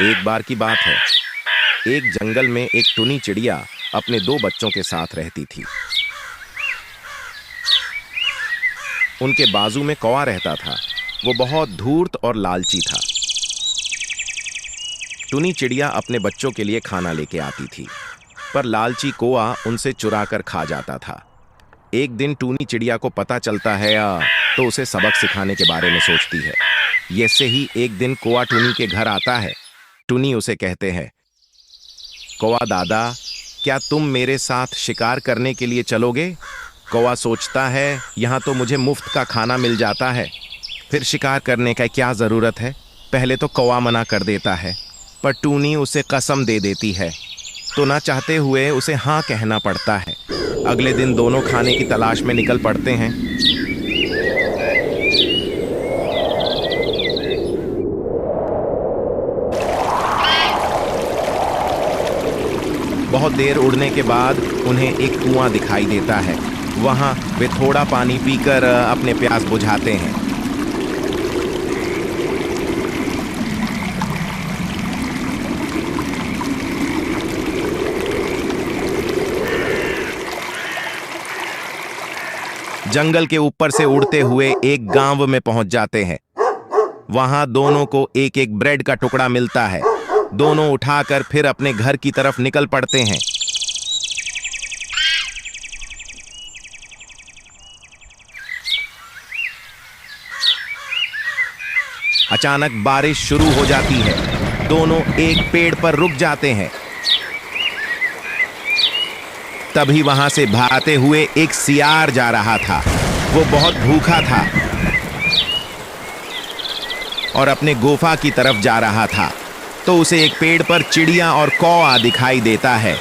एक बार की बात है, एक जंगल में एक टुनी चिड़िया अपने दो बच्चों के साथ रहती थी। उनके बाजू में कौवा रहता था। वो बहुत धूर्त और लालची था। टुनी चिड़िया अपने बच्चों के लिए खाना लेके आती थी, पर लालची कौवा उनसे चुरा कर खा जाता था। एक दिन टुनी चिड़िया को पता चलता है तो उसे सबक सिखाने के बारे में सोचती है। ऐसे ही एक दिन कौवा टुनी के घर आता है। टुनी उसे कहते हैं, कौवा दादा, क्या तुम मेरे साथ शिकार करने के लिए चलोगे? कौवा सोचता है, यहाँ तो मुझे मुफ्त का खाना मिल जाता है, फिर शिकार करने का क्या ज़रूरत है। पहले तो कौवा मना कर देता है, पर टुनी उसे कसम दे देती है, तो ना चाहते हुए उसे हाँ कहना पड़ता है। अगले दिन दोनों खाने की तलाश में निकल पड़ते हैं। बहुत देर उड़ने के बाद उन्हें एक कुआं दिखाई देता है। वहां वे थोड़ा पानी पीकर अपने प्यास बुझाते हैं। जंगल के ऊपर से उड़ते हुए एक गांव में पहुंच जाते हैं। वहां दोनों को एक एक ब्रेड का टुकड़ा मिलता है। दोनों उठाकर फिर अपने घर की तरफ निकल पड़ते हैं। अचानक बारिश शुरू हो जाती है। दोनों एक पेड़ पर रुक जाते हैं। तभी वहां से भागते हुए एक सियार जा रहा था। वो बहुत भूखा था और अपने गुफा की तरफ जा रहा था, तो उसे एक पेड़ पर चिड़िया और कौवा दिखाई देता है।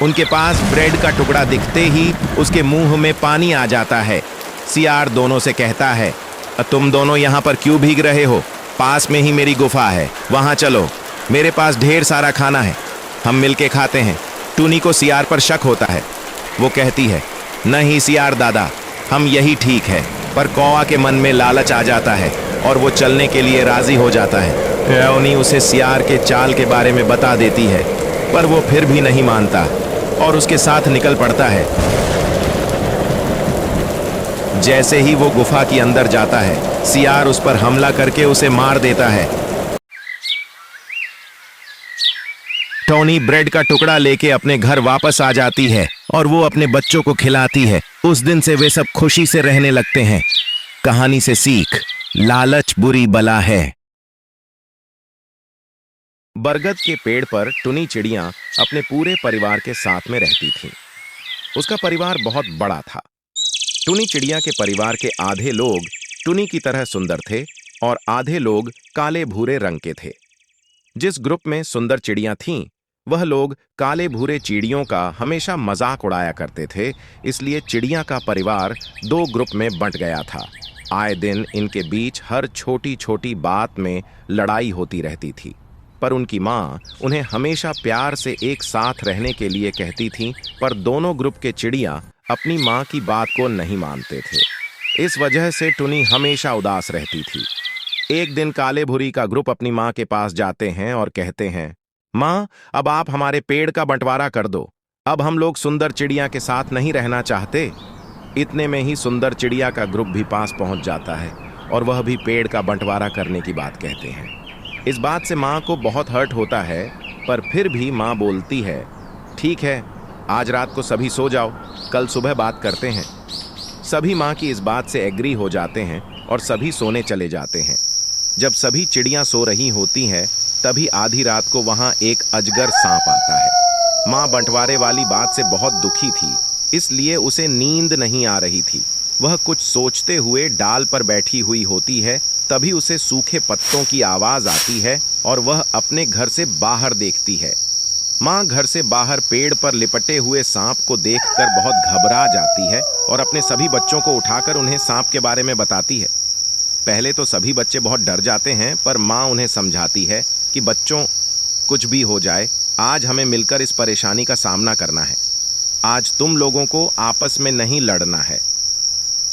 उनके पास ब्रेड का टुकड़ा दिखते ही उसके मुंह में पानी आ जाता है। सियार दोनों से कहता है, तुम दोनों यहाँ पर क्यों भीग रहे हो? पास में ही मेरी गुफा है, वहां चलो, मेरे पास ढेर सारा खाना है, हम मिलके खाते हैं। टुनी को सियार पर शक होता है। वो कहती है, नहीं सियार दादा, हम यही ठीक है। पर कौवा के मन में लालच आ जाता है और वो चलने के लिए राजी हो जाता है। टुनी उसे सियार के चाल के बारे में बता देती है, पर वो फिर भी नहीं मानता और उसके साथ निकल पड़ता है। जैसे ही वो गुफा के अंदर जाता है, सियार उस पर हमला करके उसे मार देता है। टोनी ब्रेड का टुकड़ा लेके अपने घर वापस आ जाती है और वो अपने बच्चों को खिलाती है। उस दिन से वे सब खुशी से रहने लगते हैं। कहानी से सीख, लालच बुरी बला है। बरगद के पेड़ पर टुनी चिड़िया अपने पूरे परिवार के साथ में रहती थी। उसका परिवार बहुत बड़ा था। टुनी चिड़िया के परिवार के आधे लोग टुनी की तरह सुंदर थे और आधे लोग काले भूरे रंग के थे। जिस ग्रुप में सुंदर चिड़ियां थीं, वह लोग काले भूरे चिड़ियों का हमेशा मजाक उड़ाया करते थे। इसलिए चिड़िया का परिवार दो ग्रुप में बंट गया था। आए दिन इनके बीच हर छोटी छोटी बात में लड़ाई होती रहती थी, पर उनकी माँ उन्हें हमेशा प्यार से एक साथ रहने के लिए कहती थी। पर दोनों ग्रुप के चिड़िया अपनी माँ की बात को नहीं मानते थे। इस वजह से टुनी हमेशा उदास रहती थी। एक दिन काले भूरी का ग्रुप अपनी माँ के पास जाते हैं और कहते हैं, माँ, अब आप हमारे पेड़ का बंटवारा कर दो। अब हम लोग सुंदर चिड़िया के साथ नहीं रहना चाहते। इतने में ही सुंदर चिड़िया का ग्रुप भी पास पहुंच जाता है और वह भी पेड़ का बंटवारा करने की बात कहते हैं। इस बात से माँ को बहुत हर्ट होता है, पर फिर भी माँ बोलती है, ठीक है, आज रात को सभी सो जाओ, कल सुबह बात करते हैं। सभी माँ की इस बात से एग्री हो जाते हैं और सभी सोने चले जाते हैं। जब सभी चिड़ियाँ सो रही होती हैं, तभी आधी रात को वहाँ एक अजगर सांप आता है। माँ बंटवारे वाली बात से बहुत दुखी थी, इसलिए उसे नींद नहीं आ रही थी। वह कुछ सोचते हुए डाल पर बैठी हुई होती है। तभी उसे सूखे पत्तों की आवाज आती है और वह अपने घर से बाहर देखती है। माँ घर से बाहर पेड़ पर लिपटे हुए सांप को देखकर बहुत घबरा जाती है और अपने सभी बच्चों को उठाकर उन्हें सांप के बारे में बताती है। पहले तो सभी बच्चे बहुत डर जाते हैं, पर माँ उन्हें समझाती है कि बच्चों, कुछ भी हो जाए, आज हमें मिलकर इस परेशानी का सामना करना है। आज तुम लोगों को आपस में नहीं लड़ना है।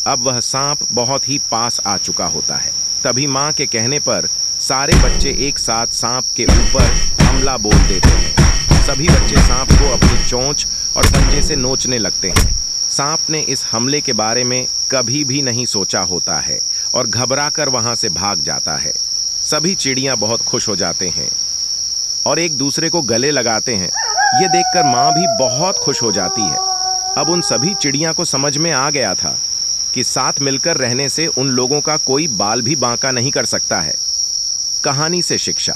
अब वह सांप बहुत ही पास आ चुका होता है। तभी माँ के कहने पर सारे बच्चे एक साथ सांप के ऊपर हमला बोल देते हैं। सभी बच्चे सांप को अपनी चोंच और पंजे से नोचने लगते हैं। सांप ने इस हमले के बारे में कभी भी नहीं सोचा होता है और घबराकर वहां से भाग जाता है। सभी चिड़ियां बहुत खुश हो जाते हैं और एक दूसरे को गले लगाते हैं। ये देखकर माँ भी बहुत खुश हो जाती है। अब उन सभी चिड़ियां को समझ में आ गया था कि साथ मिलकर रहने से उन लोगों का कोई बाल भी बांका नहीं कर सकता है। कहानी से शिक्षा।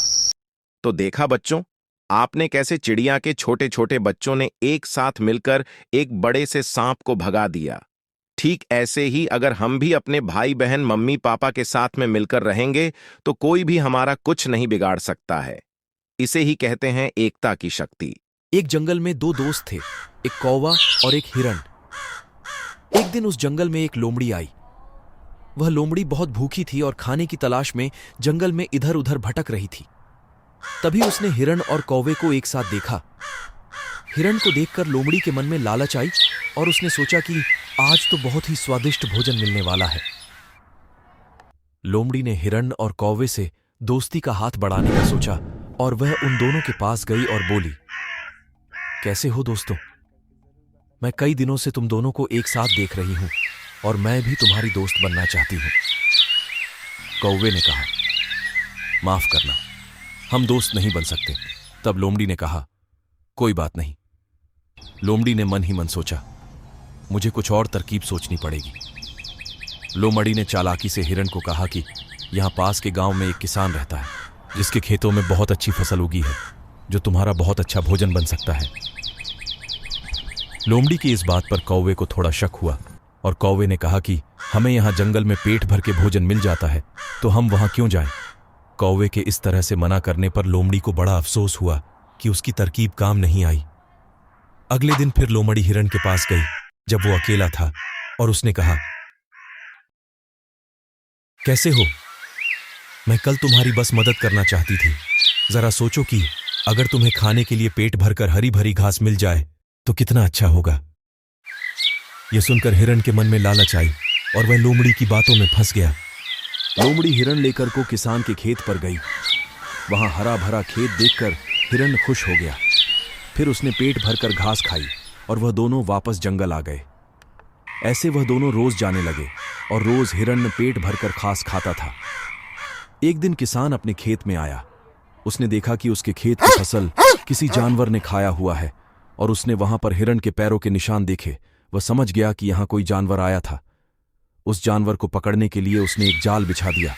तो देखा बच्चों, आपने कैसे चिड़िया के छोटे छोटे बच्चों ने एक साथ मिलकर एक बड़े से सांप को भगा दिया। ठीक ऐसे ही अगर हम भी अपने भाई बहन मम्मी पापा के साथ में मिलकर रहेंगे तो कोई भी हमारा कुछ नहीं बिगाड़ सकता है। इसे ही कहते हैं एकता की शक्ति। एक जंगल में दो दोस्त थे, एक कौवा और एक हिरण। एक दिन उस जंगल में एक लोमड़ी आई। वह लोमड़ी बहुत भूखी थी और खाने की तलाश में जंगल में इधर उधर भटक रही थी। तभी उसने हिरण और कौवे को एक साथ देखा। हिरण को देखकर लोमड़ी के मन में लालच आई और उसने सोचा कि आज तो बहुत ही स्वादिष्ट भोजन मिलने वाला है। लोमड़ी ने हिरण और कौवे से दोस्ती का हाथ बढ़ाने का सोचा और वह उन दोनों के पास गई और बोली, कैसे हो दोस्तों? मैं कई दिनों से तुम दोनों को एक साथ देख रही हूं और मैं भी तुम्हारी दोस्त बनना चाहती हूं। कौवे ने कहा, माफ करना, हम दोस्त नहीं बन सकते। तब लोमड़ी ने कहा, कोई बात नहीं। लोमड़ी ने मन ही मन सोचा, मुझे कुछ और तरकीब सोचनी पड़ेगी। लोमड़ी ने चालाकी से हिरण को कहा कि यहां पास के गांव में एक किसान रहता है जिसके खेतों में बहुत अच्छी फसल उगी है जो तुम्हारा बहुत अच्छा भोजन बन सकता है। लोमड़ी की इस बात पर कौवे को थोड़ा शक हुआ और कौवे ने कहा कि हमें यहां जंगल में पेट भर के भोजन मिल जाता है तो हम वहां क्यों जाएं? कौवे के इस तरह से मना करने पर लोमड़ी को बड़ा अफसोस हुआ कि उसकी तरकीब काम नहीं आई। अगले दिन फिर लोमड़ी हिरण के पास गई जब वो अकेला था और उसने कहा, कैसे हो? मैं कल तुम्हारी बस मदद करना चाहती थी। जरा सोचो कि अगर तुम्हें खाने के लिए पेट भरकर हरी भरी घास मिल जाए तो कितना अच्छा होगा। यह सुनकर हिरण के मन में लालच आई और वह लोमड़ी की बातों में फंस गया। लोमड़ी हिरण लेकर को किसान के खेत पर गई। वहां हरा भरा खेत देखकर हिरण खुश हो गया। फिर उसने पेट भरकर घास खाई और वह दोनों वापस जंगल आ गए। ऐसे वह दोनों रोज जाने लगे और रोज हिरण पेट भरकर घास खाता था। एक दिन किसान अपने खेत में आया। उसने देखा कि उसके खेत की फसल किसी जानवर ने खाया हुआ है और उसने वहां पर हिरण के पैरों के निशान देखे। वह समझ गया कि यहां कोई जानवर आया था। उस जानवर को पकड़ने के लिए उसने एक जाल बिछा दिया।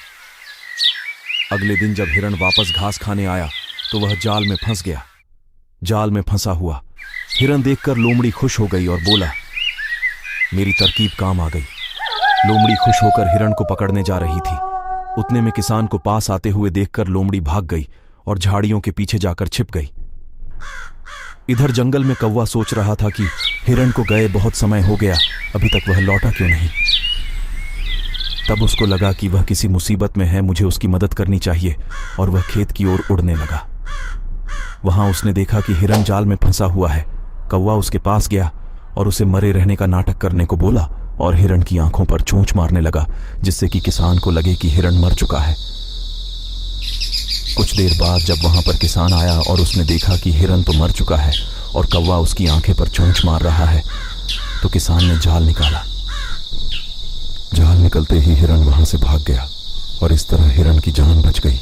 अगले दिन जब हिरण वापस घास खाने आया तो वह जाल में फंस गया। जाल में फंसा हुआ हिरण देखकर लोमड़ी खुश हो गई और बोला, मेरी तरकीब काम आ गई। लोमड़ी खुश होकर हिरण को पकड़ने जा रही थी। उतने में किसान को पास आते हुए देखकर लोमड़ी भाग गई और झाड़ियों के पीछे जाकर छिप गई। इधर जंगल में कौवा सोच रहा था कि हिरण को गए बहुत समय हो गया, अभी तक वह लौटा क्यों नहीं। तब उसको लगा कि वह किसी मुसीबत में है, मुझे उसकी मदद करनी चाहिए और वह खेत की ओर उड़ने लगा। वहां उसने देखा कि हिरण जाल में फंसा हुआ है। कौवा उसके पास गया और उसे मरे रहने का नाटक करने को बोला और हिरण की आंखों पर चोंच मारने लगा जिससे कि किसान को लगे कि हिरण मर चुका है। कुछ देर बाद जब वहां पर किसान आया और उसने देखा कि हिरण तो मर चुका है और कौवा उसकी आंखें पर चोंच मार रहा है तो किसान ने जाल निकाला। जाल निकलते ही हिरण वहां से भाग गया और इस तरह हिरण की जान बच गई।